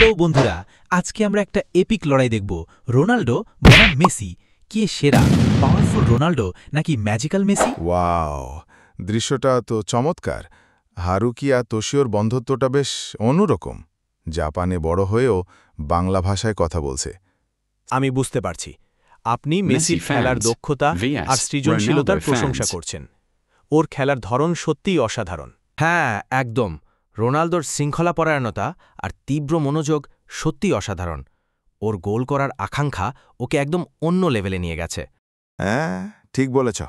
Hello বন্ধুরা, আজকে আমরা একটা এপিক লড়াই দেখব। রোনাল্ডো বনাম মেসি, কে সেরা? পাওয়ারফুল রোনাল্ডো নাকি ম্যাজিক্যাল মেসি? ওয়াও, দৃশ্যটা তো চমৎকার। হারুকি আর তোশিওর বন্ধুত্বটা বেশ অন্যরকম। জাপানে বড় হয়েও বাংলা ভাষায় কথা বলছে। আমি বুঝতে পারছি আপনি মেসির খেলার দক্ষতা আর সৃজনশীলতার প্রশংসা করছেন। ওর খেলার ধরন সত্যিই অসাধারণ। হ্যাঁ, একদম। রোনালদোর শৃঙ্খলাপরায়ণতা আর তীব্র মনোযোগ সত্যিই অসাধারণ। ওর গোল করার আকাঙ্ক্ষা ওকে একদম অন্য লেভেলে নিয়ে গেছে। হ্যাঁ, ঠিক বলেছ।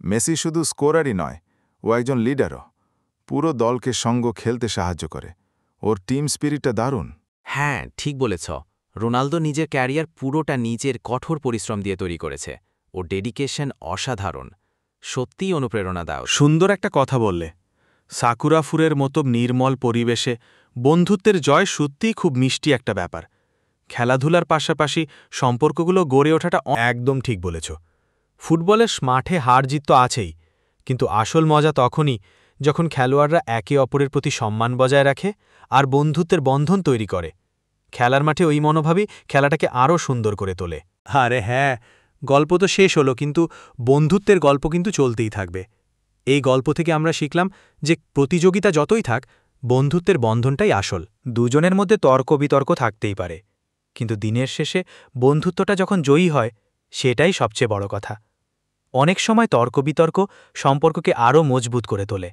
মেসি শুধু স্কোরারই নয়, ও একজন লিডারও। পুরো দলকে সঙ্গ খেলতে সাহায্য করে। ওর টিম স্পিরিটটা দারুণ। হ্যাঁ, ঠিক বলেছ। রোনালদো নিজের ক্যারিয়ার পুরোটা নিজের কঠোর পরিশ্রম দিয়ে তৈরি করেছে। ওর ডেডিকেশন অসাধারণ, সত্যিই অনুপ্রেরণাদায়ক। সুন্দর একটা কথা বললে। সাকুরাফুরের মতো নির্মল পরিবেশে বন্ধুত্বের জয় সত্যিই খুব মিষ্টি একটা ব্যাপার। খেলাধুলার পাশাপাশি সম্পর্কগুলো গড়ে ওঠাটা একদম ঠিক বলেছ। ফুটবলের মাঠে হার জিত তো আছেই, কিন্তু আসল মজা তখনই যখন খেলোয়াড়রা একে অপরের প্রতি সম্মান বজায় রাখে আর বন্ধুত্বের বন্ধন তৈরি করে। খেলার মাঠে ওই মনোভাবই খেলাটাকে আরও সুন্দর করে তোলে। আরে হ্যাঁ, গল্প তো শেষ হলো, কিন্তু বন্ধুত্বের গল্প কিন্তু চলতেই থাকবে। এই গল্প থেকে আমরা শিখলাম যে প্রতিযোগিতা যতই থাক, বন্ধুত্বের বন্ধনটাই আসল। দুজনের মধ্যে তর্ক বিতর্ক থাকতেই পারে, কিন্তু দিনের শেষে বন্ধুত্বটা যখন জয়ী হয়, সেটাই সবচেয়ে বড় কথা। অনেক সময় তর্ক বিতর্ক সম্পর্ককে আরও মজবুত করে তোলে।